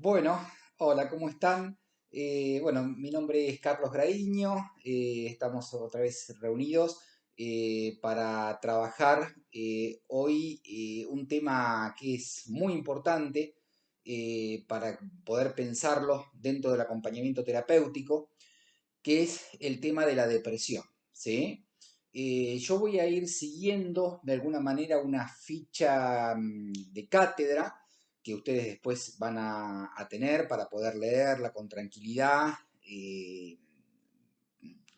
Bueno, hola, ¿cómo están? Bueno, mi nombre es Carlos Graiño, estamos otra vez reunidos para trabajar hoy un tema que es muy importante para poder pensarlo dentro del acompañamiento terapéutico, que es el tema de la depresión, ¿sí? Yo voy a ir siguiendo de alguna manera una ficha de cátedra que ustedes después van a tener para poder leerla con tranquilidad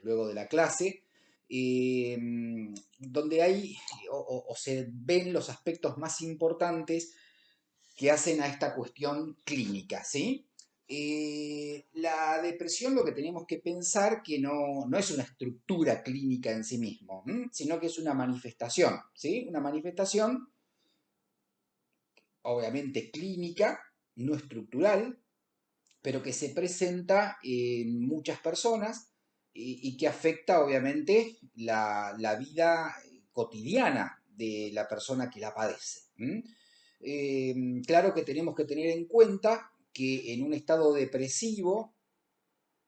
luego de la clase, eh, donde hay o se ven los aspectos más importantes que hacen a esta cuestión clínica, ¿sí? La depresión lo que tenemos que pensar que no es una estructura clínica en sí mismo, ¿m? Sino que es una manifestación, ¿sí? Una manifestación obviamente clínica, no estructural, pero que se presenta en muchas personas y que afecta obviamente la vida cotidiana de la persona que la padece. Claro que tenemos que tener en cuenta que en un estado depresivo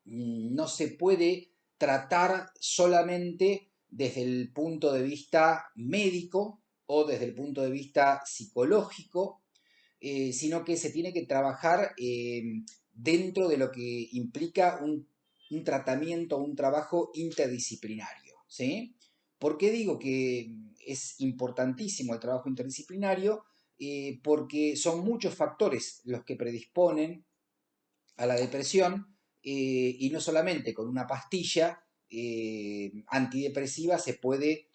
no se puede tratar solamente desde el punto de vista médico o desde el punto de vista psicológico, sino que se tiene que trabajar dentro de lo que implica un tratamiento, un trabajo interdisciplinario, ¿sí? ¿Por qué digo que es importantísimo el trabajo interdisciplinario? Porque son muchos factores los que predisponen a la depresión y no solamente con una pastilla antidepresiva se puede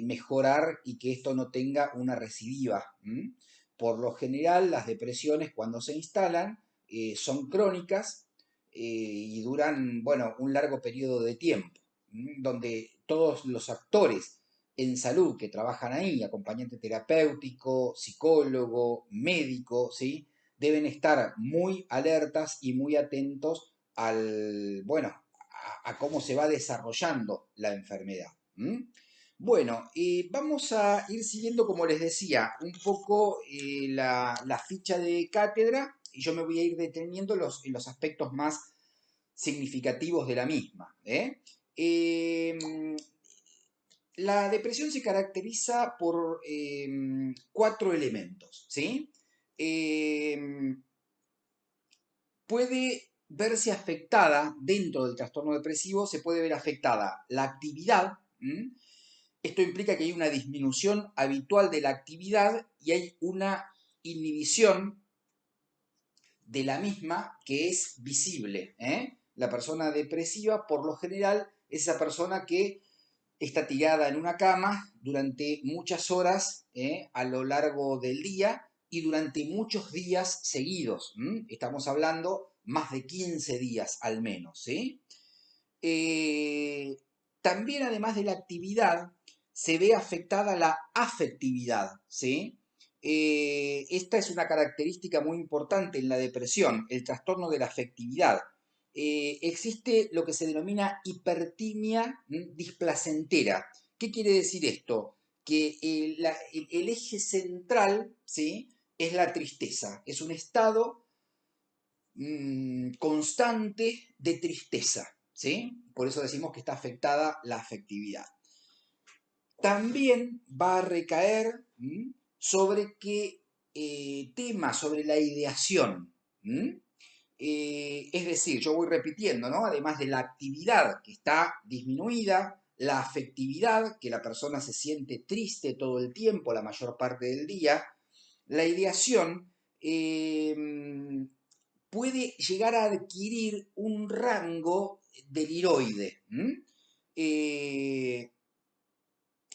mejorar y que esto no tenga una recidiva. ¿M? Por lo general, las depresiones cuando se instalan son crónicas y duran, bueno, un largo periodo de tiempo, donde todos los actores en salud que trabajan ahí, acompañante terapéutico, psicólogo, médico, ¿sí? Deben estar muy alertas y muy atentos bueno, a cómo se va desarrollando la enfermedad. ¿M? Bueno, vamos a ir siguiendo, como les decía, un poco la ficha de cátedra y yo me voy a ir deteniendo en los aspectos más significativos de la misma. La depresión se caracteriza por cuatro elementos, ¿sí? Eh, Puede verse afectada, dentro del trastorno depresivo, se puede ver afectada la actividad. ¿M? Esto implica que hay una disminución habitual de la actividad y hay una inhibición de la misma que es visible. La persona depresiva, por lo general, es esa persona que está tirada en una cama durante muchas horas a lo largo del día y durante muchos días seguidos. Estamos hablando más de 15 días al menos. ¿Sí? Eh, También, además de la actividad, se ve afectada la afectividad. ¿Sí? Esta es una característica muy importante en la depresión, el trastorno de la afectividad. Existe lo que se denomina hipertimia displacentera. ¿Qué quiere decir esto? Que el eje central, ¿sí? Es la tristeza, es un estado constante de tristeza, ¿sí? Por eso decimos que está afectada la afectividad. También va a recaer sobre qué tema, sobre la ideación. Es decir, yo voy repitiendo, ¿no? Además de la actividad que está disminuida, la afectividad, que la persona se siente triste todo el tiempo, la mayor parte del día, la ideación puede llegar a adquirir un rango deliroide. Eh,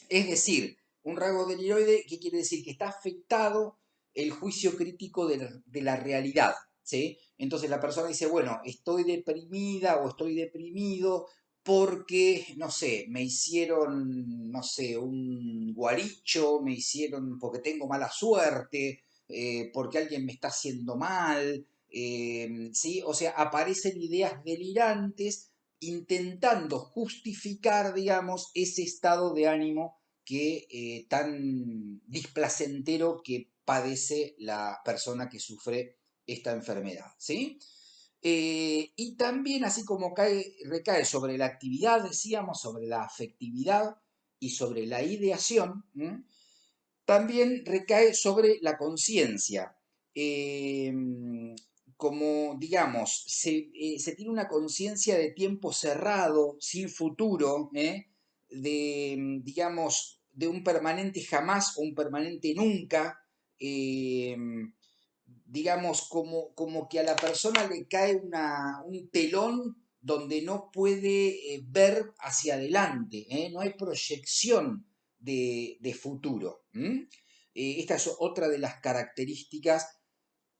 es decir, un rango deliroide, ¿qué quiere decir? Que está afectado el juicio crítico de la realidad, ¿sí? Entonces la persona dice, bueno, estoy deprimida o estoy deprimido porque, no sé, me hicieron, no sé, un guaricho, me hicieron porque tengo mala suerte, porque alguien me está haciendo mal, ¿sí? O sea, aparecen ideas delirantes intentando justificar, digamos, ese estado de ánimo que tan displacentero que padece la persona que sufre esta enfermedad, ¿sí? Y también, así como recae sobre la actividad, decíamos, sobre la afectividad y sobre la ideación, también recae sobre la conciencia. Como, digamos, se tiene una conciencia de tiempo cerrado, sin futuro, digamos, de un permanente jamás o un permanente nunca. eh, digamos, como que a la persona le cae un telón donde no puede ver hacia adelante, no hay proyección de futuro. Esta es otra de las características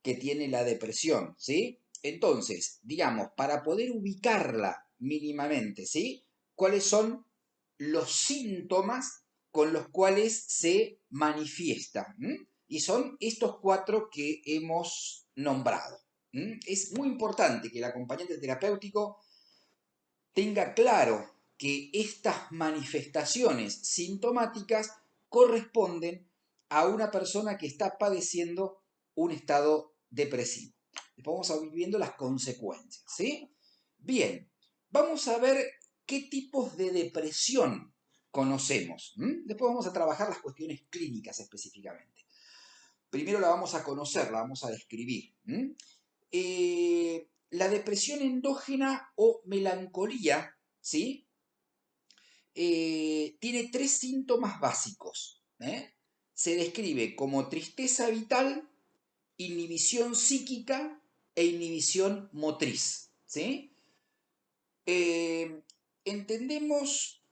que tiene la depresión, ¿sí? Entonces, digamos, para poder ubicarla mínimamente, ¿sí? ¿Cuáles son los síntomas con los cuales se manifiesta? Y son estos 4 que hemos nombrado. Es muy importante que el acompañante terapéutico tenga claro que estas manifestaciones sintomáticas corresponden a una persona que está padeciendo un estado depresivo. Después vamos a ir viendo las consecuencias, ¿sí? Bien, vamos a ver qué tipos de depresión conocemos. Después vamos a trabajar las cuestiones clínicas específicamente. Primero la vamos a conocer, la vamos a describir. La depresión endógena o melancolía, ¿sí? Tiene 3 síntomas básicos. Se describe como tristeza vital, inhibición psíquica e inhibición motriz. ¿Sí? Entendemos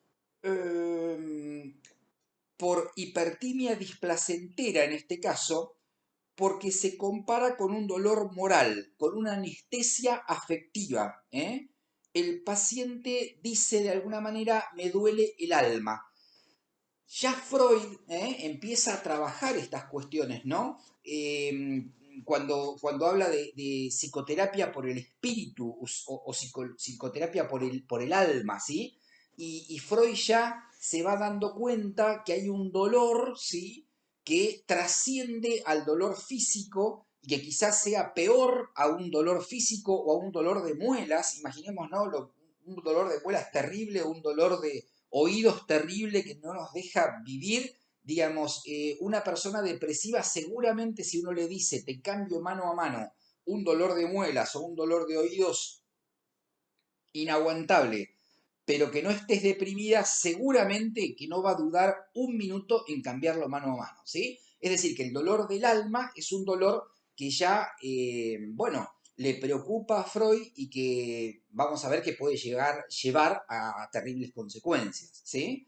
por hipertimia displacentera en este caso, porque se compara con un dolor moral, con una anestesia afectiva. El paciente dice de alguna manera, me duele el alma. Ya Freud empieza a trabajar estas cuestiones, ¿no? Cuando habla de psicoterapia por el espíritu o psicoterapia por el alma, ¿sí? Y Freud ya se va dando cuenta que hay un dolor, ¿sí? Que trasciende al dolor físico y que quizás sea peor a un dolor físico o a un dolor de muelas. Imaginemos, ¿no? Un dolor de muelas terrible o un dolor de oídos terrible que no nos deja vivir. Digamos, una persona depresiva seguramente si uno le dice te cambio mano a mano un dolor de muelas o un dolor de oídos inaguantable, pero que no estés deprimida, seguramente que no va a dudar un minuto en cambiarlo mano a mano, ¿sí? Es decir, que el dolor del alma es un dolor que ya, bueno, le preocupa a Freud y que vamos a ver que puede llevar a terribles consecuencias, ¿sí?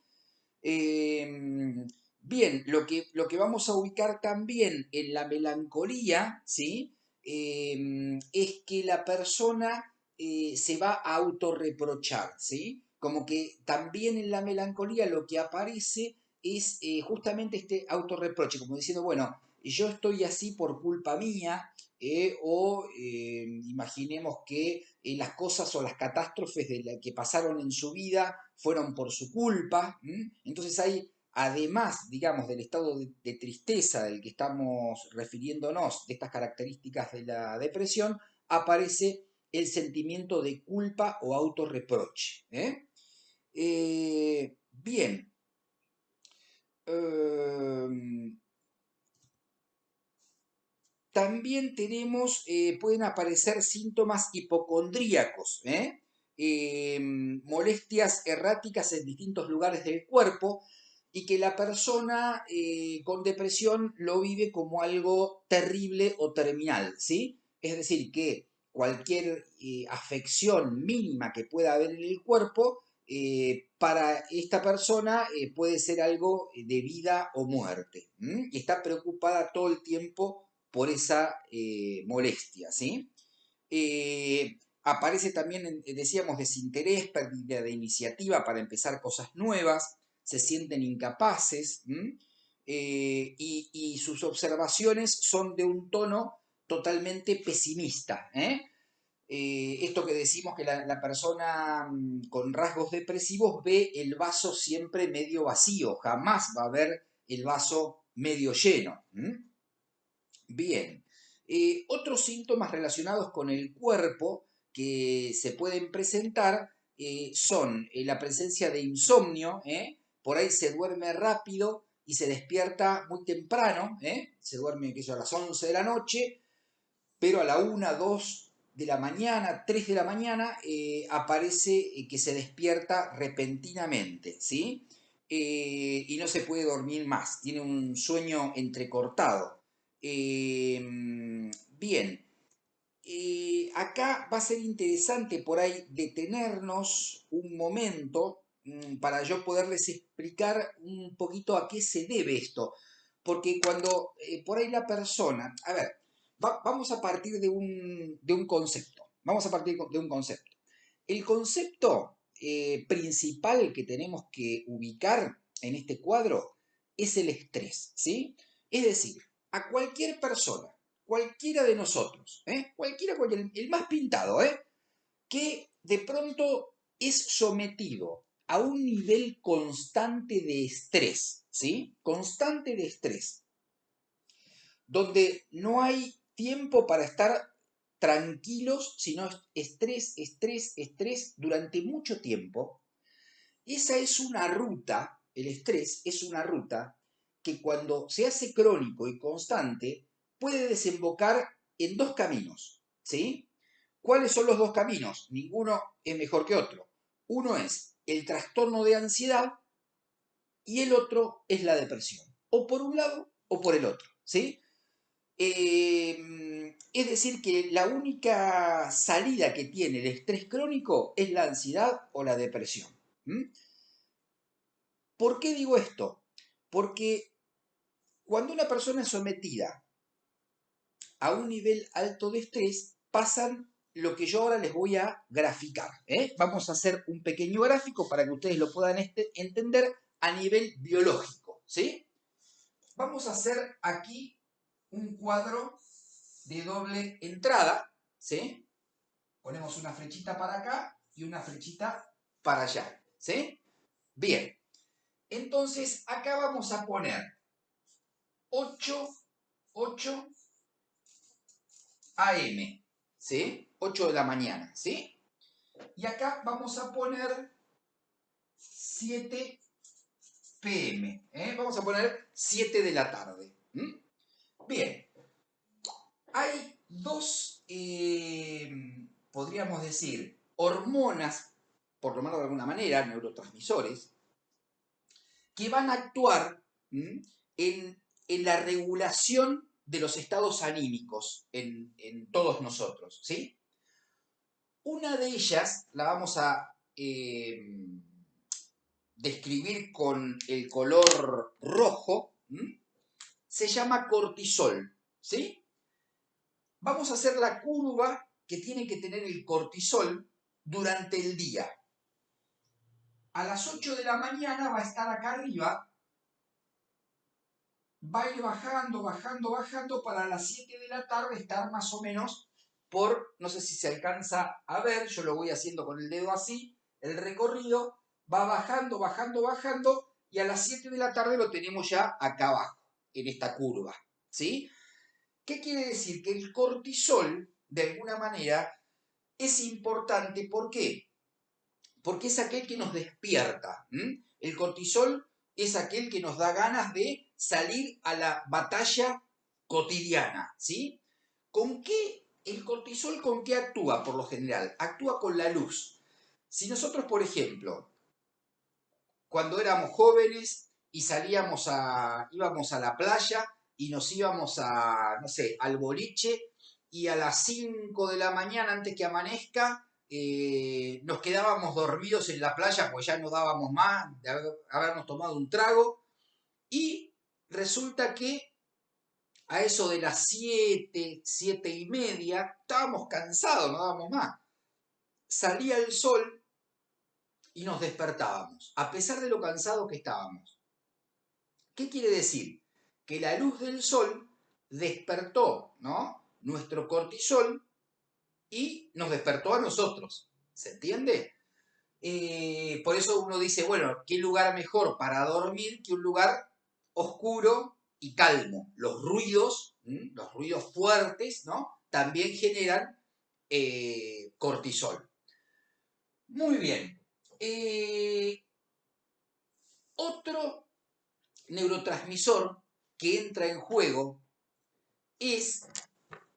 Bien, lo que vamos a ubicar también en la melancolía, ¿sí? Es que la persona se va a autorreprochar, ¿sí? Como que también en la melancolía lo que aparece es justamente este autorreproche, como diciendo, bueno, yo estoy así por culpa mía, imaginemos que las cosas o las catástrofes que pasaron en su vida fueron por su culpa. Entonces hay, además, digamos, del estado de tristeza del que estamos refiriéndonos, de estas características de la depresión, aparece el sentimiento de culpa o autorreproche. Bien. También tenemos, pueden aparecer síntomas hipocondríacos, molestias erráticas en distintos lugares del cuerpo y que la persona con depresión lo vive como algo terrible o terminal, ¿sí? Es decir, que cualquier afección mínima que pueda haber en el cuerpo, para esta persona puede ser algo de vida o muerte. Y está preocupada todo el tiempo por esa molestia, ¿sí? Aparece también, decíamos, desinterés, pérdida de iniciativa para empezar cosas nuevas, se sienten incapaces, y sus observaciones son de un tono totalmente pesimista. Esto que decimos que la persona con rasgos depresivos ve el vaso siempre medio vacío, jamás va a ver el vaso medio lleno. Bien. Otros síntomas relacionados con el cuerpo que se pueden presentar son la presencia de insomnio, por ahí se duerme rápido y se despierta muy temprano, se duerme qué sé yo, a las 11 de la noche, pero a la 1, 2 de la mañana, 3 de la mañana, aparece que se despierta repentinamente, ¿sí? Y no se puede dormir más, tiene un sueño entrecortado. Bien, acá va a ser interesante por ahí detenernos un momento para yo poderles explicar un poquito a qué se debe esto. Porque cuando por ahí la persona, a ver, vamos a partir de un concepto, vamos a partir de un concepto. El concepto principal que tenemos que ubicar en este cuadro es el estrés, ¿sí? Es decir, a cualquier persona, cualquiera de nosotros, cualquiera, el más pintado, que de pronto es sometido a un nivel constante de estrés, ¿sí? Constante de estrés, donde no hay tiempo para estar tranquilos, sino estrés, estrés, estrés durante mucho tiempo. Esa es una ruta, el estrés es una ruta que cuando se hace crónico y constante puede desembocar en dos caminos, ¿sí? ¿Cuáles son los dos caminos? Ninguno es mejor que otro. Uno es el trastorno de ansiedad y el otro es la depresión. O por un lado o por el otro, ¿sí? Es decir, que la única salida que tiene el estrés crónico es la ansiedad o la depresión. ¿Por qué digo esto? Porque cuando una persona es sometida a un nivel alto de estrés, pasan lo que yo ahora les voy a graficar. Vamos a hacer un pequeño gráfico para que ustedes lo puedan entender a nivel biológico, ¿sí? Vamos a hacer aquí un cuadro de doble entrada, ¿sí? Ponemos una flechita para acá y una flechita para allá, ¿sí? Bien, entonces acá vamos a poner 8 AM, ¿sí? 8 de la mañana, ¿sí? Y acá vamos a poner 7 PM, Vamos a poner 7 de la tarde. Bien, hay dos, podríamos decir, hormonas, por llamarlo de alguna manera, neurotransmisores, que van a actuar en la regulación de los estados anímicos en todos nosotros, ¿sí? Una de ellas la vamos a describir con el color rojo, se llama cortisol, ¿sí? Vamos a hacer la curva que tiene que tener el cortisol durante el día. A las 8 de la mañana va a estar acá arriba, va a ir bajando, bajando, bajando, para las 7 de la tarde estar más o menos por, no sé si se alcanza a ver, yo lo voy haciendo con el dedo así, el recorrido, va bajando, bajando, bajando, y a las 7 de la tarde lo tenemos ya acá abajo, en esta curva, ¿sí? ¿Qué quiere decir? Que el cortisol, de alguna manera, es importante. ¿Por qué? Porque es aquel que nos despierta. El cortisol es aquel que nos da ganas de salir a la batalla cotidiana, ¿sí? ¿Con qué? El cortisol, ¿con qué actúa por lo general? Actúa con la luz. Si nosotros, por ejemplo, cuando éramos jóvenes y íbamos a la playa y nos íbamos a, no sé, al boliche, y a las 5 de la mañana, antes que amanezca, nos quedábamos dormidos en la playa, pues ya no dábamos más de habernos tomado un trago, y resulta que a eso de las 7, 7 y media, estábamos cansados, no dábamos más. Salía el sol y nos despertábamos, a pesar de lo cansados que estábamos. ¿Qué quiere decir? Que la luz del sol despertó, ¿no?, nuestro cortisol y nos despertó a nosotros. ¿Se entiende? Por eso uno dice, bueno, ¿qué lugar mejor para dormir que un lugar oscuro y calmo? Los ruidos los ruidos fuertes, ¿no? También generan cortisol. Muy bien. Otro neurotransmisor que entra en juego es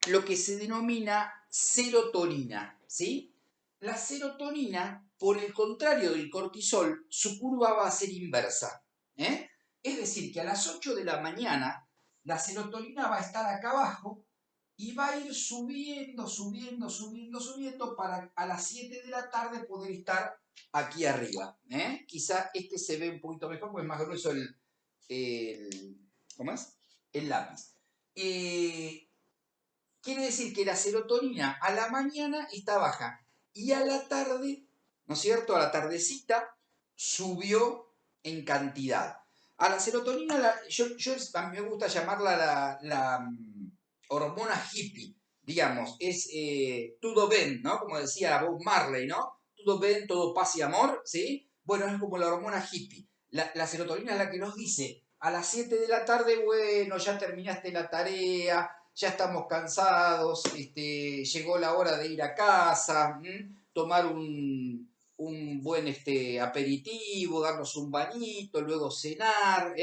lo que se denomina serotonina, ¿sí? La serotonina, por el contrario del cortisol, su curva va a ser inversa, ¿eh? Es decir, que a las 8 de la mañana la serotonina va a estar acá abajo y va a ir subiendo, subiendo, subiendo, subiendo para a las 7 de la tarde poder estar aquí arriba, ¿eh? Quizá este se ve un poquito mejor porque es más grueso ¿cómo es? El lápiz. Quiere decir que la serotonina a la mañana está baja y a la tarde, ¿no es cierto? A la tardecita subió en cantidad. A la serotonina, a mí me gusta llamarla la hormona hippie, digamos, es todo ven, ¿no? Como decía Bob Marley, ¿no? Todo ven, todo paz y amor, ¿sí? Bueno, es como la hormona hippie. La serotonina es la que nos dice, a las 7 de la tarde, bueno, ya terminaste la tarea, ya estamos cansados, llegó la hora de ir a casa, tomar un buen aperitivo, darnos un bañito, luego cenar,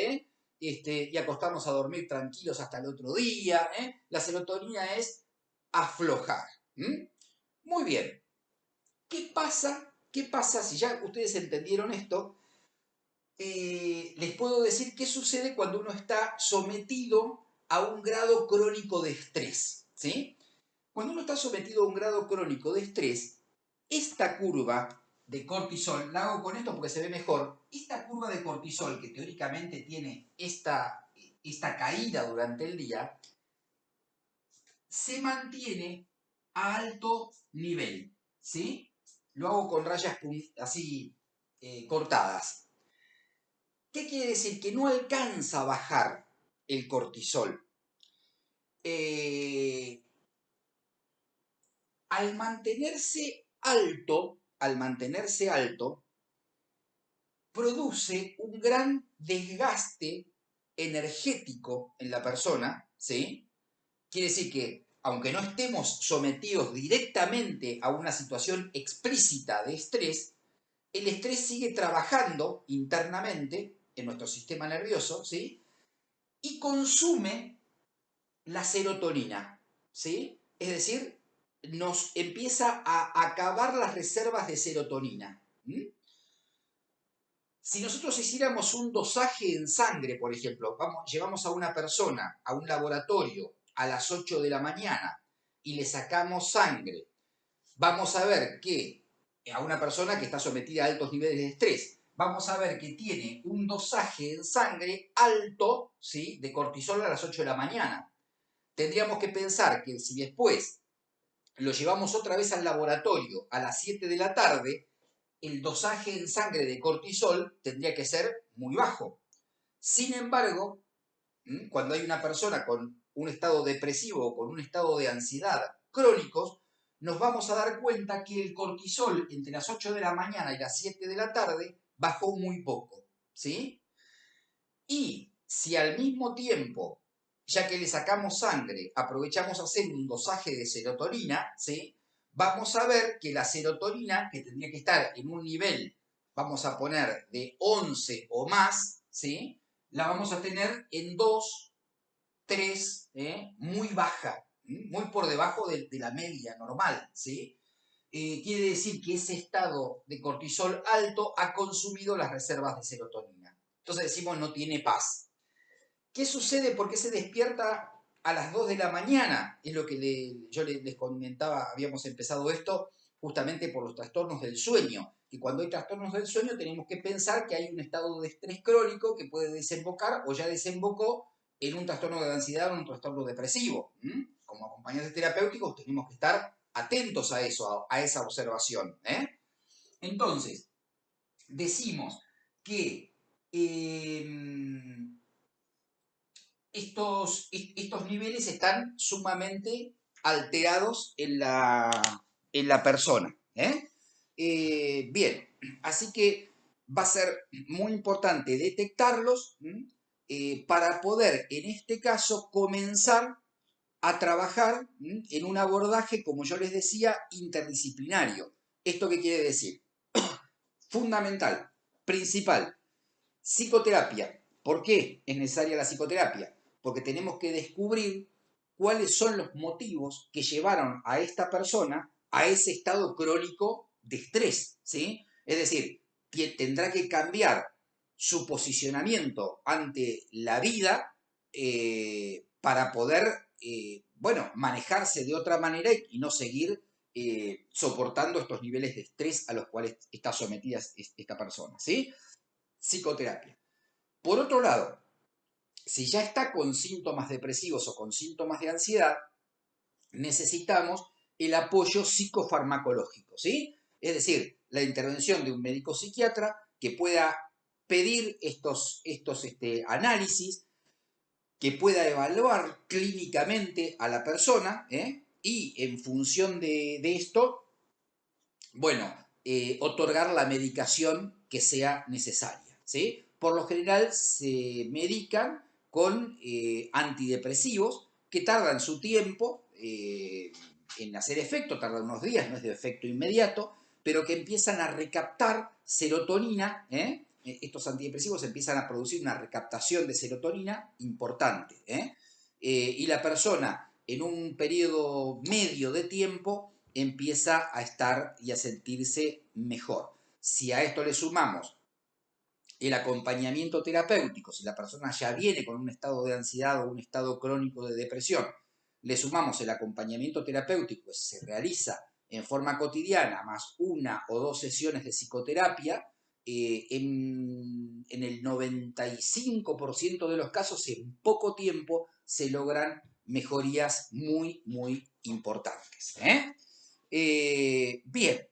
y acostarnos a dormir tranquilos hasta el otro día. La serotonina es aflojar. Muy bien. ¿Qué pasa? ¿Qué pasa si ya ustedes entendieron esto? Les puedo decir qué sucede cuando uno está sometido a un grado crónico de estrés, ¿sí? Cuando uno está sometido a un grado crónico de estrés, esta curva de cortisol, la hago con esto porque se ve mejor, esta curva de cortisol que teóricamente tiene esta caída durante el día, se mantiene a alto nivel, ¿sí? Lo hago con rayas así cortadas. ¿Qué quiere decir? Que no alcanza a bajar el cortisol. Al mantenerse alto, produce un gran desgaste energético en la persona, ¿sí? Quiere decir que, aunque no estemos sometidos directamente a una situación explícita de estrés, el estrés sigue trabajando internamente en nuestro sistema nervioso, ¿sí? Y consume la serotonina, ¿sí? Es decir, nos empieza a acabar las reservas de serotonina. Si nosotros hiciéramos un dosaje en sangre, por ejemplo, llevamos a una persona a un laboratorio a las 8 de la mañana y le sacamos sangre, vamos a ver que a una persona que está sometida a altos niveles de estrés, vamos a ver que tiene un dosaje en sangre alto, ¿sí?, de cortisol a las 8 de la mañana. Tendríamos que pensar que si después lo llevamos otra vez al laboratorio a las 7 de la tarde, el dosaje en sangre de cortisol tendría que ser muy bajo. Sin embargo, cuando hay una persona con un estado depresivo o con un estado de ansiedad crónicos, nos vamos a dar cuenta que el cortisol entre las 8 de la mañana y las 7 de la tarde bajó muy poco, ¿sí? Y si al mismo tiempo, ya que le sacamos sangre, aprovechamos a hacer un dosaje de serotonina, ¿sí?, vamos a ver que la serotonina, que tendría que estar en un nivel, vamos a poner de 11 o más, ¿sí?, la vamos a tener en 2, 3, muy baja, muy por debajo de la media normal, ¿sí? Quiere decir que ese estado de cortisol alto ha consumido las reservas de serotonina. Entonces decimos no tiene paz. ¿Qué sucede? ¿Por qué se despierta a las 2 de la mañana? Es lo que yo les comentaba, habíamos empezado esto justamente por los trastornos del sueño. Y cuando hay trastornos del sueño tenemos que pensar que hay un estado de estrés crónico que puede desembocar o ya desembocó en un trastorno de ansiedad o un trastorno depresivo. Como acompañantes terapéuticos tenemos que estar atentos a eso, a esa observación. Entonces, decimos que estos niveles están sumamente alterados en la persona. Bien, así que va a ser muy importante detectarlos para poder, en este caso, comenzar a trabajar en un abordaje, como yo les decía, interdisciplinario. ¿Esto qué quiere decir? Fundamental, principal, psicoterapia. ¿Por qué es necesaria la psicoterapia? Porque tenemos que descubrir cuáles son los motivos que llevaron a esta persona a ese estado crónico de estrés, ¿sí? Es decir, que tendrá que cambiar su posicionamiento ante la vida para poder, bueno, manejarse de otra manera y no seguir soportando estos niveles de estrés a los cuales está sometida esta persona, ¿sí? Psicoterapia. Por otro lado, si ya está con síntomas depresivos o con síntomas de ansiedad, necesitamos el apoyo psicofarmacológico, ¿sí? Es decir, la intervención de un médico psiquiatra que pueda pedir estos análisis, que pueda evaluar clínicamente a la persona, y en función de esto, bueno, otorgar la medicación que sea necesaria, ¿sí? Por lo general se medican con antidepresivos que tardan su tiempo en hacer efecto, tardan unos días, no es de efecto inmediato, pero que empiezan a recaptar serotonina, estos antidepresivos empiezan a producir una recaptación de serotonina importante, y la persona en un periodo medio de tiempo empieza a estar y a sentirse mejor. Si a esto le sumamos el acompañamiento terapéutico, si la persona ya viene con un estado de ansiedad o un estado crónico de depresión, le sumamos el acompañamiento terapéutico que se realiza en forma cotidiana, más una o dos sesiones de psicoterapia, en el 95% de los casos, en poco tiempo, se logran mejorías muy, muy importantes. Bien,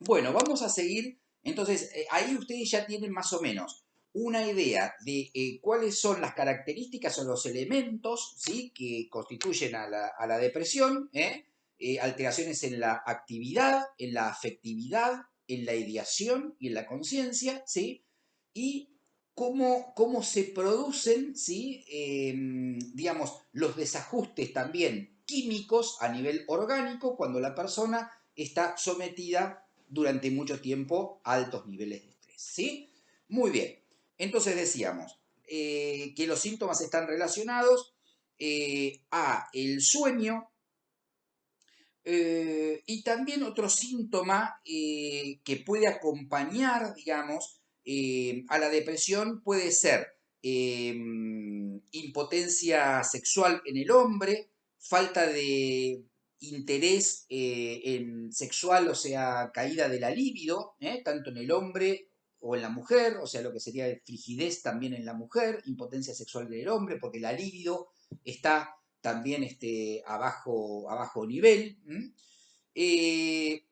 bueno, vamos a seguir. Entonces, ahí ustedes ya tienen más o menos una idea de cuáles son las características o los elementos, ¿sí?, que constituyen a la depresión, alteraciones en la actividad, en la afectividad, en la ideación y en la conciencia, ¿sí? Y cómo se producen, ¿sí?, digamos, los desajustes también químicos a nivel orgánico cuando la persona está sometida durante mucho tiempo a altos niveles de estrés, ¿sí? Muy bien. Entonces decíamos que los síntomas están relacionados a el sueño, y también otro síntoma que puede acompañar, digamos, a la depresión puede ser impotencia sexual en el hombre, falta de interés en sexual, o sea, caída de la libido, tanto en el hombre o en la mujer, o sea, lo que sería frigidez también en la mujer, impotencia sexual en el hombre, porque la libido está también a bajo nivel, eh,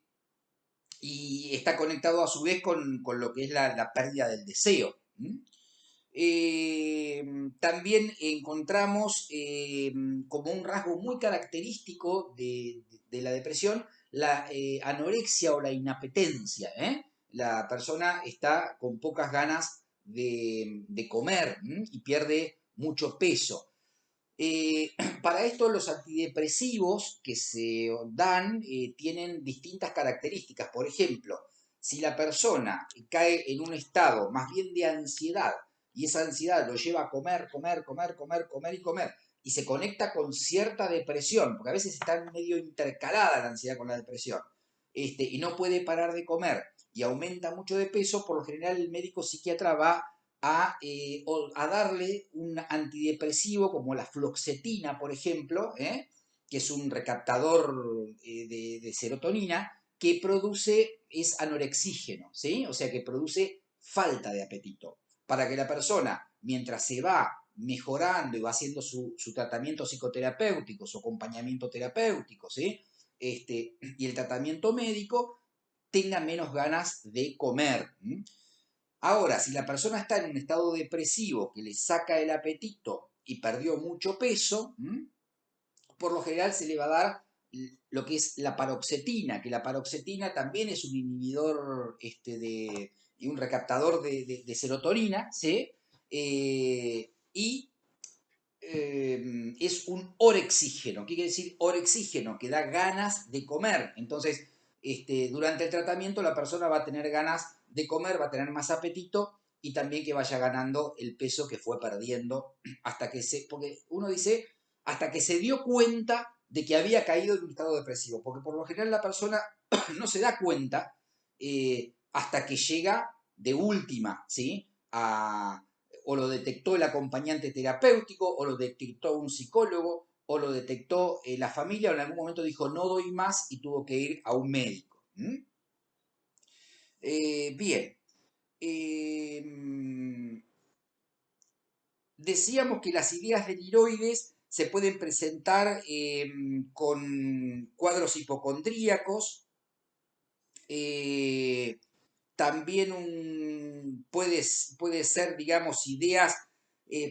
y está conectado a su vez con lo que es la pérdida del deseo. También encontramos como un rasgo muy característico de la depresión la anorexia o la inapetencia. La persona está con pocas ganas de comer y pierde mucho peso. Para esto los antidepresivos que se dan tienen distintas características. Por ejemplo, si la persona cae en un estado más bien de ansiedad y esa ansiedad lo lleva a comer, comer, comer, comer, comer y comer, y se conecta con cierta depresión, porque a veces está medio intercalada la ansiedad con la depresión, y no puede parar de comer y aumenta mucho de peso, por lo general el médico psiquiatra va a darle un antidepresivo como la fluoxetina, por ejemplo, que es un recaptador de serotonina, que es anorexígeno, ¿sí? O sea, que produce falta de apetito. Para que la persona, mientras se va mejorando y va haciendo su tratamiento psicoterapéutico, su acompañamiento terapéutico, ¿sí? Y el tratamiento médico, tenga menos ganas de comer. Ahora, si la persona está en un estado depresivo que le saca el apetito y perdió mucho peso, por lo general se le va a dar lo que es la paroxetina, que la paroxetina también es un inhibidor y un recaptador de serotonina, ¿sí? Y es un orexígeno. ¿Qué quiere decir orexígeno? Que da ganas de comer. Entonces, durante el tratamiento la persona va a tener ganas de comer, va a tener más apetito y también que vaya ganando el peso que fue perdiendo hasta que porque uno dice, hasta que se dio cuenta de que había caído en un estado depresivo, porque por lo general la persona no se da cuenta hasta que llega de última, ¿sí? O lo detectó el acompañante terapéutico, o lo detectó un psicólogo, o lo detectó la familia, o en algún momento dijo no doy más y tuvo que ir a un médico. Bien. Eh, Decíamos que las ideas de tiroides se pueden presentar con cuadros hipocondríacos, eh, también puede ser, digamos, ideas,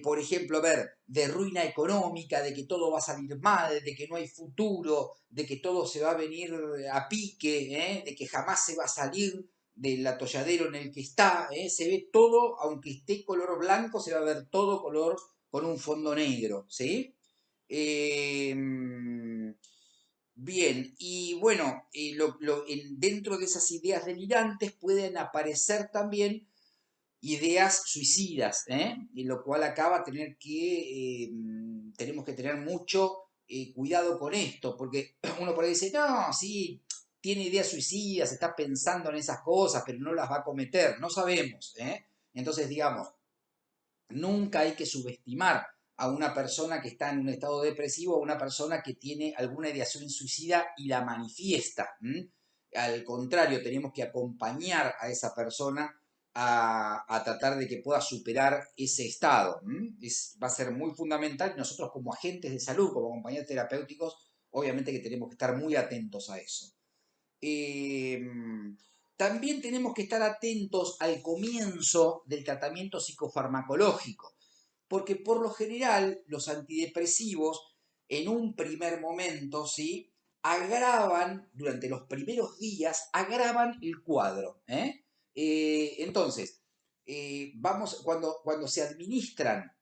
por ejemplo, a ver, de ruina económica, de que todo va a salir mal, de que no hay futuro, de que todo se va a venir a pique, de que jamás se va a salir del atolladero en el que está, se ve todo, aunque esté color blanco, se va a ver todo color con un fondo negro, ¿sí? Eh, Bien, y bueno, dentro de esas ideas delirantes pueden aparecer también ideas suicidas, y lo cual acá va a tener tenemos que tener mucho cuidado con esto, porque uno por ahí dice, no, sí, tiene ideas suicidas, está pensando en esas cosas, pero no las va a cometer, no sabemos, Entonces, digamos, nunca hay que subestimar a una persona que está en un estado depresivo, a una persona que tiene alguna ideación suicida y la manifiesta. Al contrario, tenemos que acompañar a esa persona a tratar de que pueda superar ese estado. Va a ser muy fundamental y nosotros como agentes de salud, como compañeros terapéuticos, obviamente que tenemos que estar muy atentos a eso. Eh, También tenemos que estar atentos al comienzo del tratamiento psicofarmacológico, porque por lo general los antidepresivos en un primer momento, ¿sí? Agravan, durante los primeros días, agravan el cuadro. Entonces, cuando se administran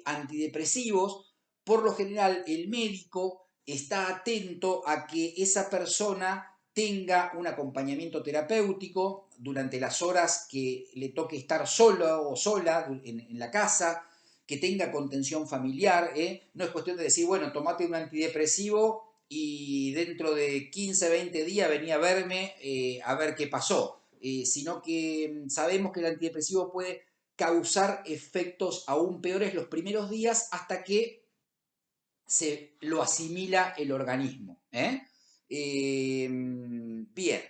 antidepresivos, por lo general el médico está atento a que esa persona tenga un acompañamiento terapéutico durante las horas que le toque estar solo o sola en la casa, que tenga contención familiar. No es cuestión de decir, bueno, tomate un antidepresivo y dentro de 15, 20 días venía a verme a ver qué pasó. Sino que sabemos que el antidepresivo puede causar efectos aún peores los primeros días hasta que se lo asimila el organismo. Bien,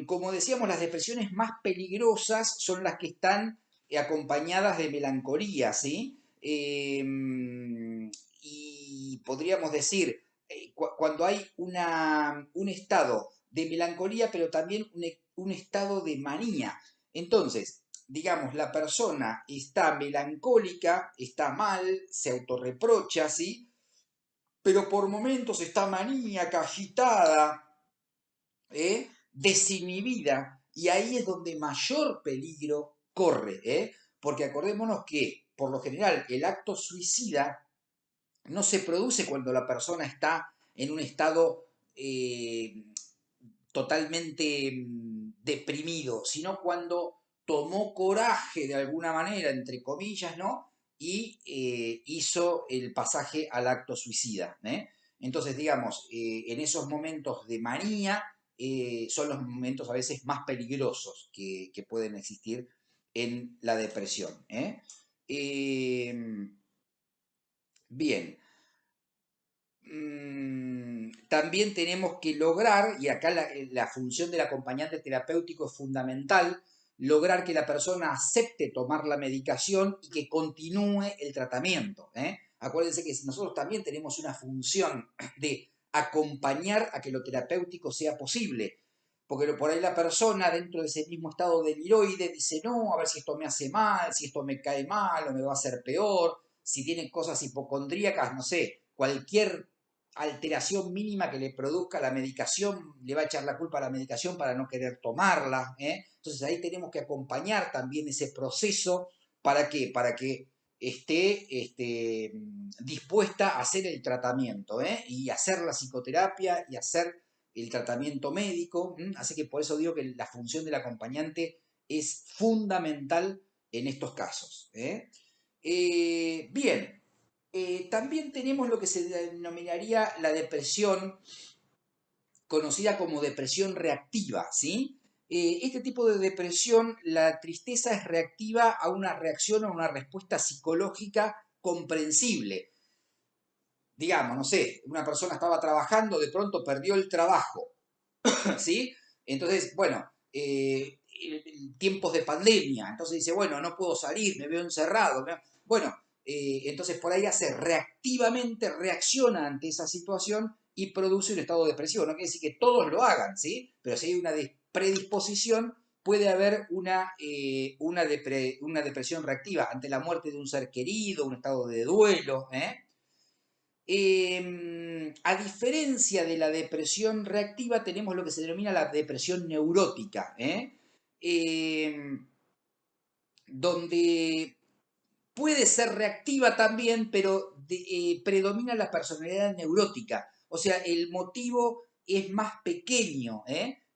como decíamos, las depresiones más peligrosas son las que están acompañadas de melancolía, ¿sí? Y podríamos decir, cuando hay un estado de melancolía, pero también un estado de manía. Entonces, digamos, la persona está melancólica, está mal, se autorreprocha, ¿sí? Pero por momentos está maníaca, agitada, desinhibida, y ahí es donde mayor peligro corre, porque acordémonos que, por lo general, el acto suicida no se produce cuando la persona está en un estado totalmente deprimido, sino cuando tomó coraje de alguna manera, entre comillas, ¿no? Y hizo el pasaje al acto suicida. Entonces, digamos, en esos momentos de manía son los momentos a veces más peligrosos que pueden existir en la depresión. Bien, también tenemos que lograr, y acá la función del acompañante terapéutico es fundamental, lograr que la persona acepte tomar la medicación y que continúe el tratamiento. Acuérdense que nosotros también tenemos una función de acompañar a que lo terapéutico sea posible. Porque por ahí la persona dentro de ese mismo estado de viroide dice, no, a ver si esto me hace mal, si esto me cae mal o me va a hacer peor, si tiene cosas hipocondríacas, no sé, cualquier alteración mínima que le produzca la medicación, le va a echar la culpa a la medicación para no querer tomarla. Entonces ahí tenemos que acompañar también ese proceso. ¿Para qué? Para que esté dispuesta a hacer el tratamiento, y hacer la psicoterapia y hacer el tratamiento médico. Así que por eso digo que la función del acompañante es fundamental en estos casos. Bien, también tenemos lo que se denominaría la depresión, conocida como depresión reactiva, ¿sí? Este tipo de depresión, la tristeza es reactiva a una reacción o una respuesta psicológica comprensible. Digamos, no sé, una persona estaba trabajando, de pronto perdió el trabajo, ¿sí? Entonces, bueno, tiempos de pandemia, entonces dice, bueno, no puedo salir, me veo encerrado. Bueno, entonces por ahí hace reactivamente, reacciona ante esa situación y produce un estado depresivo. No quiere decir que todos lo hagan, ¿sí? Pero si hay una predisposición, puede haber una depresión reactiva ante la muerte de un ser querido, un estado de duelo, a diferencia de la depresión reactiva, tenemos lo que se denomina la depresión neurótica, donde puede ser reactiva también, pero predomina la personalidad neurótica. O sea, el motivo es más pequeño,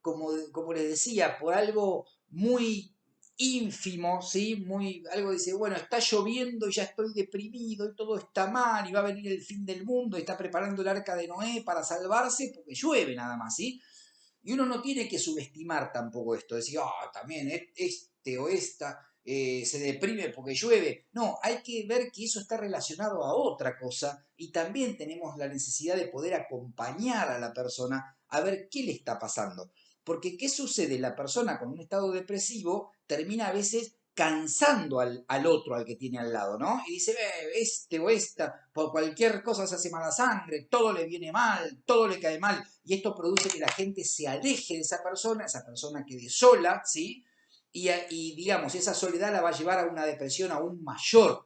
como les decía, por algo muy ínfimo, ¿sí? Algo dice, bueno, está lloviendo y ya estoy deprimido y todo está mal y va a venir el fin del mundo y está preparando el arca de Noé para salvarse porque llueve nada más, ¿sí? Y uno no tiene que subestimar tampoco esto, decir, también este o esta se deprime porque llueve. No, hay que ver que eso está relacionado a otra cosa y también tenemos la necesidad de poder acompañar a la persona a ver qué le está pasando. Porque ¿qué sucede? La persona con un estado depresivo termina a veces cansando al otro, al que tiene al lado, ¿no? Y dice, este o esta, por cualquier cosa se hace mala sangre, todo le viene mal, todo le cae mal, y esto produce que la gente se aleje de esa persona quede sola, ¿sí? Y digamos, esa soledad la va a llevar a una depresión aún mayor.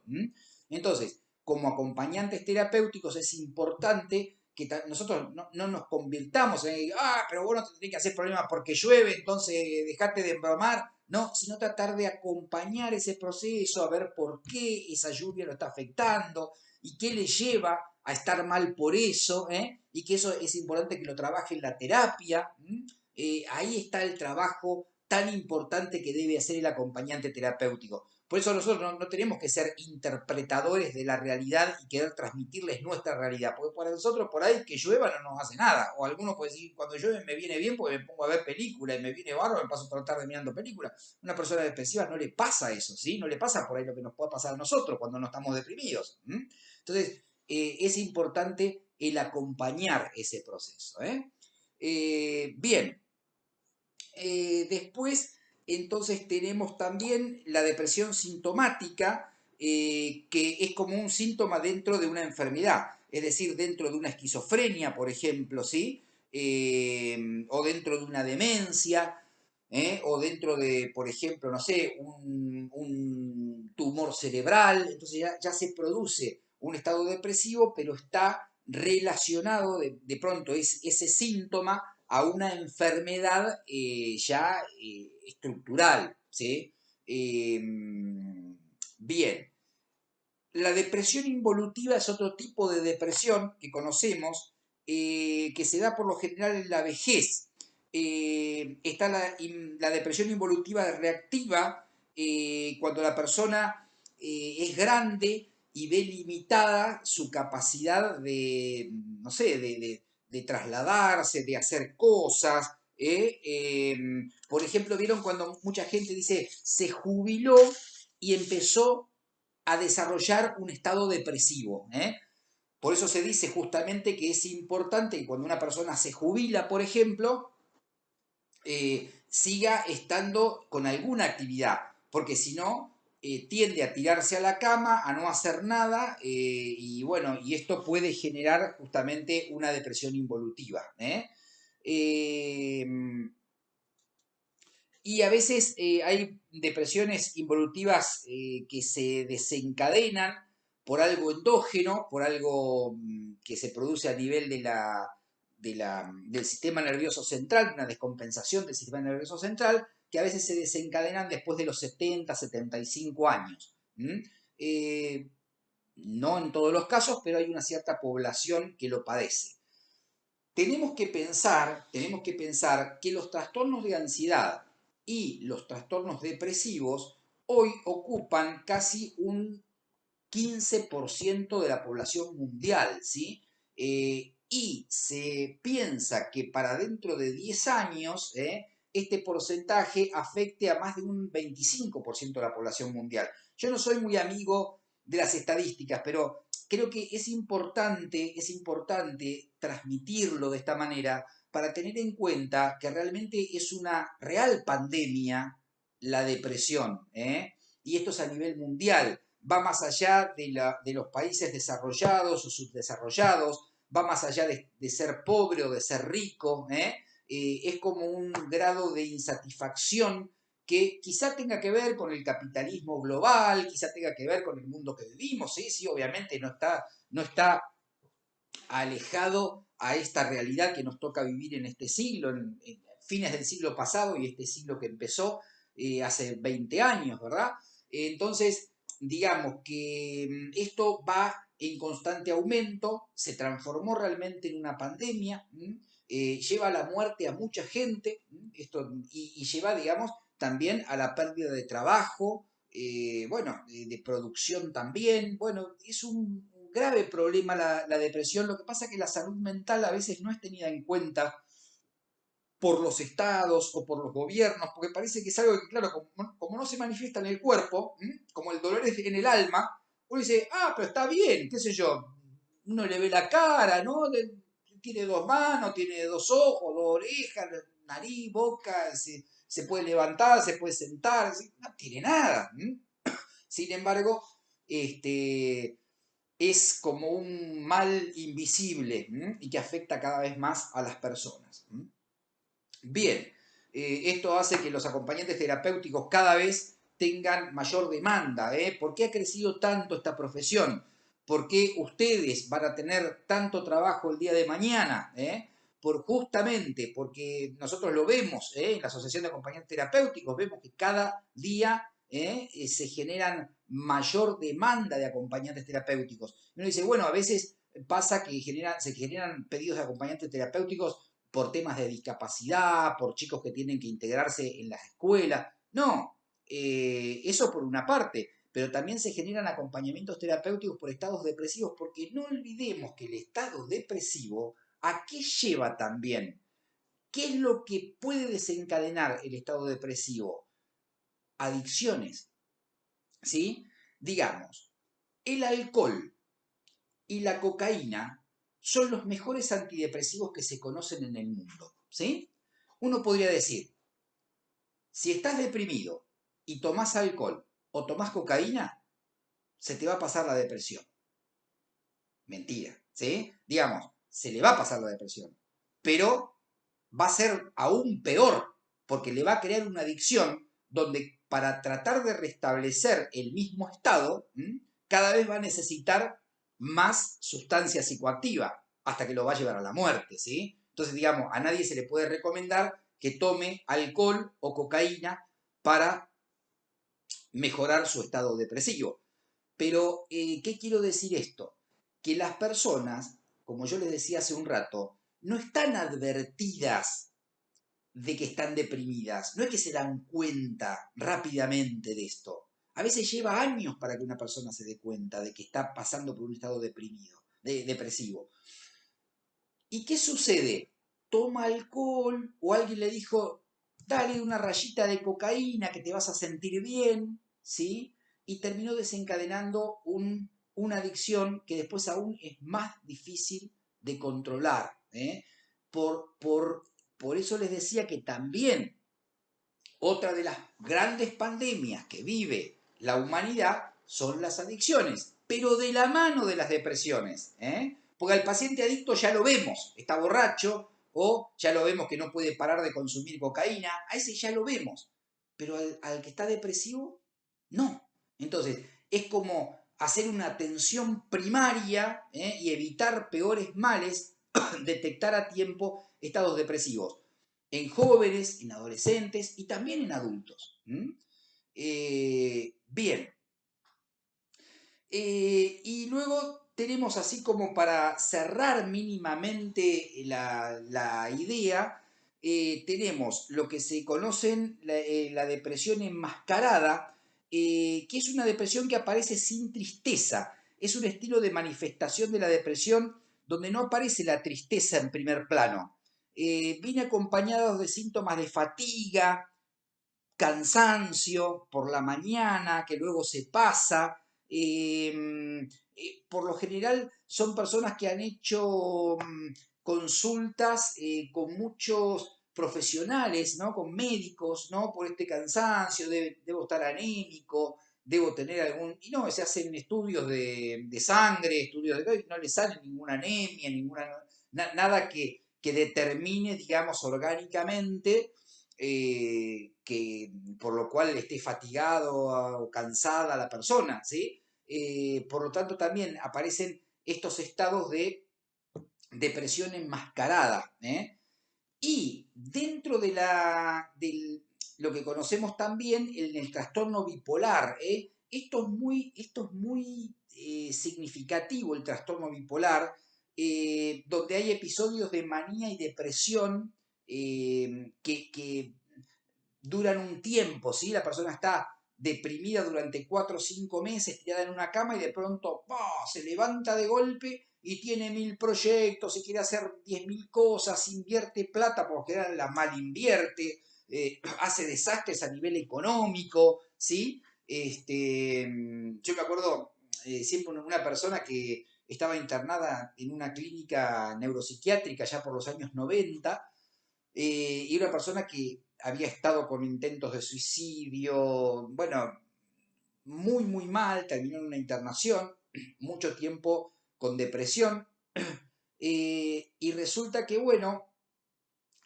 Entonces, como acompañantes terapéuticos es importante que nosotros no nos convirtamos en, pero vos no te tenés que hacer problemas porque llueve, entonces dejate de embromar. No, sino tratar de acompañar ese proceso, a ver por qué esa lluvia lo está afectando y qué le lleva a estar mal por eso, y que eso es importante que lo trabaje en la terapia. Ahí está el trabajo tan importante que debe hacer el acompañante terapéutico. Por eso nosotros no tenemos que ser interpretadores de la realidad y querer transmitirles nuestra realidad, porque para nosotros por ahí que llueva no nos hace nada. O alguno puede decir, cuando llueve me viene bien porque me pongo a ver películas y me viene bárbaro, me paso toda la tarde mirando películas. Una persona depresiva no le pasa eso, ¿sí? No le pasa por ahí lo que nos puede pasar a nosotros cuando no estamos deprimidos. Entonces, es importante el acompañar ese proceso. Bien, después, entonces tenemos también la depresión sintomática, que es como un síntoma dentro de una enfermedad, es decir, dentro de una esquizofrenia, por ejemplo, ¿sí? O dentro de una demencia, o dentro de, por ejemplo, no sé, un tumor cerebral. Entonces ya se produce un estado depresivo, pero está relacionado de pronto ese síntoma a una enfermedad ya estructural, ¿sí? Bien, la depresión involutiva es otro tipo de depresión que conocemos, que se da por lo general en la vejez. Está la depresión involutiva reactiva, cuando la persona es grande y ve limitada su capacidad de, no sé, de trasladarse, de hacer cosas. Por ejemplo, vieron cuando mucha gente dice se jubiló y empezó a desarrollar un estado depresivo. Por eso se dice justamente que es importante que cuando una persona se jubila, por ejemplo, siga estando con alguna actividad, porque si no, tiende a tirarse a la cama, a no hacer nada, y bueno, y esto puede generar justamente una depresión involutiva. Eh, y a veces hay depresiones involutivas que se desencadenan por algo endógeno, por algo que se produce a nivel del sistema nervioso central, una descompensación del sistema nervioso central, que a veces se desencadenan después de los 70, 75 años. No en todos los casos, pero hay una cierta población que lo padece. Tenemos que pensar que los trastornos de ansiedad y los trastornos depresivos hoy ocupan casi un 15% de la población mundial, ¿sí? Y se piensa que para dentro de 10 años este porcentaje afecte a más de un 25% de la población mundial. Yo no soy muy amigo de las estadísticas, pero creo que es importante transmitirlo de esta manera para tener en cuenta que realmente es una real pandemia la depresión, y esto es a nivel mundial, va más allá de los países desarrollados o subdesarrollados, va más allá de ser pobre o de ser rico, es como un grado de insatisfacción que quizá tenga que ver con el capitalismo global, quizá tenga que ver con el mundo que vivimos, sí, sí, obviamente no está alejado a esta realidad que nos toca vivir en este siglo, en fines del siglo pasado y este siglo que empezó hace 20 años, ¿verdad? Entonces, digamos que esto va en constante aumento, se transformó realmente en una pandemia, lleva a la muerte a mucha gente, y lleva, digamos, también a la pérdida de trabajo, bueno, de producción también. Bueno, es un grave problema la depresión. Lo que pasa es que la salud mental a veces no es tenida en cuenta por los estados o por los gobiernos, porque parece que es algo que, claro, como no se manifiesta en el cuerpo, como el dolor es en el alma, uno dice, pero está bien, qué sé yo, uno le ve la cara, ¿no? Tiene dos manos, tiene dos ojos, dos orejas, nariz, boca, se puede levantar, se puede sentar, no tiene nada. Sin embargo, es como un mal invisible, y que afecta cada vez más a las personas. Bien, esto hace que los acompañantes terapéuticos cada vez tengan mayor demanda. ¿Por qué ha crecido tanto esta profesión? ¿Por qué ustedes van a tener tanto trabajo el día de mañana? Justamente porque nosotros lo vemos en la Asociación de Acompañantes Terapéuticos, vemos que cada día se generan mayor demanda de acompañantes terapéuticos. Uno dice, bueno, a veces pasa que se generan pedidos de acompañantes terapéuticos por temas de discapacidad, por chicos que tienen que integrarse en las escuelas. No, eso por una parte, pero también se generan acompañamientos terapéuticos por estados depresivos, porque no olvidemos que el estado depresivo, ¿a qué lleva también? ¿Qué es lo que puede desencadenar el estado depresivo? Adicciones, ¿sí? Digamos, el alcohol y la cocaína son los mejores antidepresivos que se conocen en el mundo, ¿sí? Uno podría decir, si estás deprimido y tomás alcohol o tomás cocaína, se te va a pasar la depresión. Mentira, ¿sí? Digamos, se le va a pasar la depresión, pero va a ser aún peor, porque le va a crear una adicción donde para tratar de restablecer el mismo estado, cada vez va a necesitar más sustancia psicoactiva, hasta que lo va a llevar a la muerte, ¿sí? Entonces, digamos, a nadie se le puede recomendar que tome alcohol o cocaína para mejorar su estado depresivo. Pero, ¿qué quiero decir esto? Que las personas, como yo les decía hace un rato, no están advertidas de que están deprimidas. No es que se dan cuenta rápidamente de esto. A veces lleva años para que una persona se dé cuenta de que está pasando por un estado depresivo. ¿Y qué sucede? Toma alcohol o alguien le dijo, dale una rayita de cocaína que te vas a sentir bien, ¿sí? Y terminó desencadenando una adicción que después aún es más difícil de controlar. Por, por, por eso les decía que también otra de las grandes pandemias que vive la humanidad son las adicciones, pero de la mano de las depresiones. Porque al paciente adicto ya lo vemos, está borracho o ya lo vemos que no puede parar de consumir cocaína, a ese ya lo vemos, pero al que está depresivo, no. Entonces, es como hacer una atención primaria y evitar peores males, detectar a tiempo estados depresivos en jóvenes, en adolescentes y también en adultos. Bien, Y luego tenemos, así como para cerrar mínimamente la idea, tenemos lo que se conocen la depresión enmascarada, que es una depresión que aparece sin tristeza. Es un estilo de manifestación de la depresión donde no aparece la tristeza en primer plano. Viene acompañado de síntomas de fatiga, cansancio por la mañana, que luego se pasa. Por lo general son personas que han hecho consultas con muchos profesionales, ¿no? Con médicos, ¿no? Por este cansancio, debo estar anémico, debo tener algún... Y no, se hacen estudios de sangre, estudios de... No le sale ninguna anemia, nada que determine, digamos, orgánicamente por lo cual esté fatigado o cansada la persona, ¿sí? Por lo tanto, también aparecen estos estados de depresión enmascarada, ¿eh? Y dentro de lo que conocemos también en el trastorno bipolar, ¿eh? Esto es muy significativo, el trastorno bipolar, donde hay episodios de manía y depresión que duran un tiempo, ¿sí? La persona está deprimida durante 4 o 5 meses, tirada en una cama y de pronto ¡pah! Se levanta de golpe y tiene 1000 proyectos, y quiere hacer 10.000 cosas, invierte plata porque la mal invierte, hace desastres a nivel económico, ¿sí? Yo me acuerdo siempre una persona que estaba internada en una clínica neuropsiquiátrica ya por los años 90, y una persona que había estado con intentos de suicidio, bueno, muy, muy mal, terminó en una internación, mucho tiempo con depresión, y resulta que, bueno,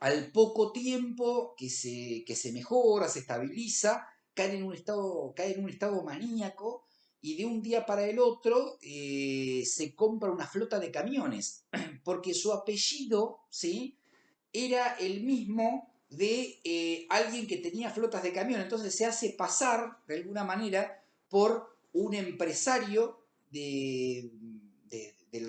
al poco tiempo que se mejora, se estabiliza, cae en un estado maníaco y de un día para el otro se compra una flota de camiones, porque su apellido, ¿sí? Era el mismo de alguien que tenía flotas de camión. Entonces se hace pasar, de alguna manera, por un empresario del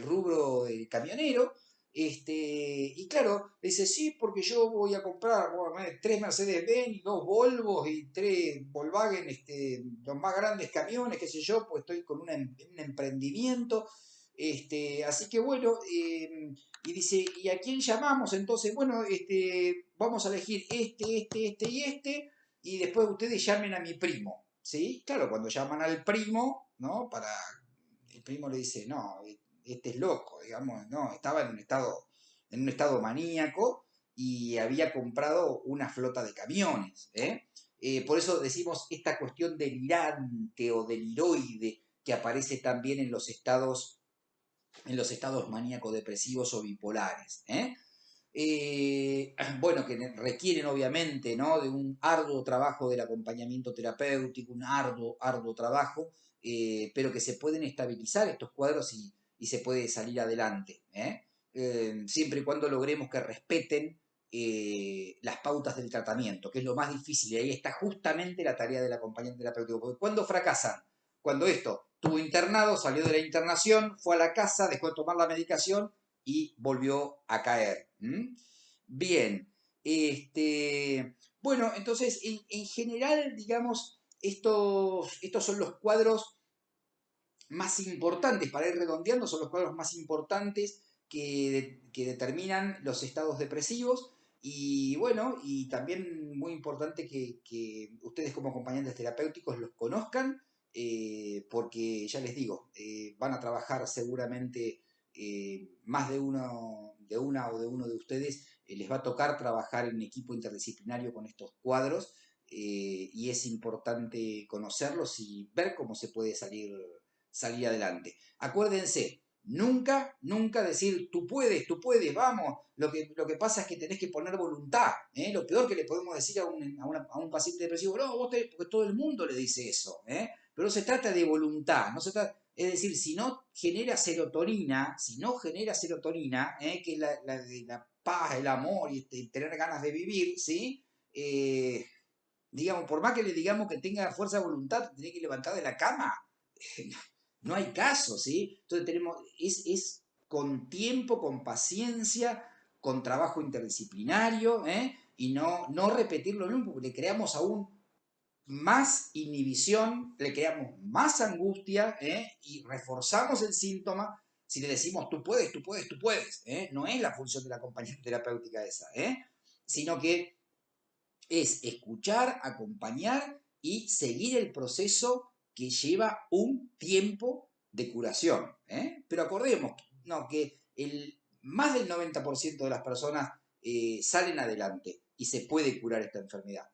rubro del camionero. Y claro, dice, sí, porque yo voy a comprar bueno, 3 Mercedes-Benz y 2 Volvos y 3 Volkswagen, los más grandes camiones, qué sé yo, pues estoy con un emprendimiento. Así que bueno, y dice, ¿y a quién llamamos? Entonces, bueno, vamos a elegir y después ustedes llamen a mi primo, ¿sí? Claro, cuando llaman al primo, ¿no? El primo le dice, no, este es loco, digamos, no, estaba en un estado maníaco y había comprado una flota de camiones, ¿eh? Por eso decimos esta cuestión delirante o deliroide que aparece también en los estados maníaco-depresivos o bipolares. Bueno, que requieren obviamente, ¿no? De un arduo trabajo del acompañamiento terapéutico, un arduo trabajo, pero que se pueden estabilizar estos cuadros y se puede salir adelante, siempre y cuando logremos que respeten las pautas del tratamiento, que es lo más difícil, y ahí está justamente la tarea del acompañante terapéutico, porque cuando fracasan, cuando esto estuvo internado, salió de la internación, fue a la casa, dejó de tomar la medicación y volvió a caer. Bien, bueno, entonces en general, digamos, estos son los cuadros más importantes, para ir redondeando, son los cuadros más importantes que determinan los estados depresivos. Y bueno, y también muy importante que ustedes como acompañantes terapéuticos los conozcan, porque ya les digo, van a trabajar seguramente más de una o de uno de ustedes, les va a tocar trabajar en equipo interdisciplinario con estos cuadros, y es importante conocerlos y ver cómo se puede salir adelante. Acuérdense, nunca, nunca decir tú puedes, vamos. Lo que pasa es que tenés que poner voluntad. Lo peor que le podemos decir a un paciente depresivo, no, porque todo el mundo le dice eso. Pero no se trata de voluntad, no se trata, es decir, si no genera serotonina, que es la paz, el amor y tener ganas de vivir, ¿sí? Digamos, por más que le digamos que tenga fuerza de voluntad, tiene que levantar de la cama. no hay caso, ¿sí? Entonces es con tiempo, con paciencia, con trabajo interdisciplinario, ¿eh? Y no repetir lo mismo, porque le creamos aún más inhibición, le creamos más angustia, ¿eh? Y reforzamos el síntoma si le decimos tú puedes, tú puedes, tú puedes. ¿Eh? No es la función de la compañía terapéutica esa, ¿eh? Sino que es escuchar, acompañar y seguir el proceso que lleva un tiempo de curación. ¿Eh? Pero acordemos no, que más del 90% de las personas salen adelante y se puede curar esta enfermedad.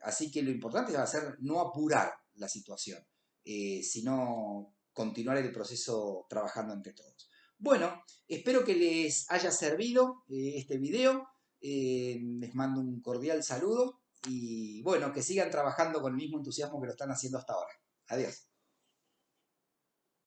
Así que lo importante va a ser no apurar la situación, sino continuar el proceso trabajando entre todos. Bueno, espero que les haya servido este video. Les mando un cordial saludo y bueno, que sigan trabajando con el mismo entusiasmo que lo están haciendo hasta ahora. Adiós.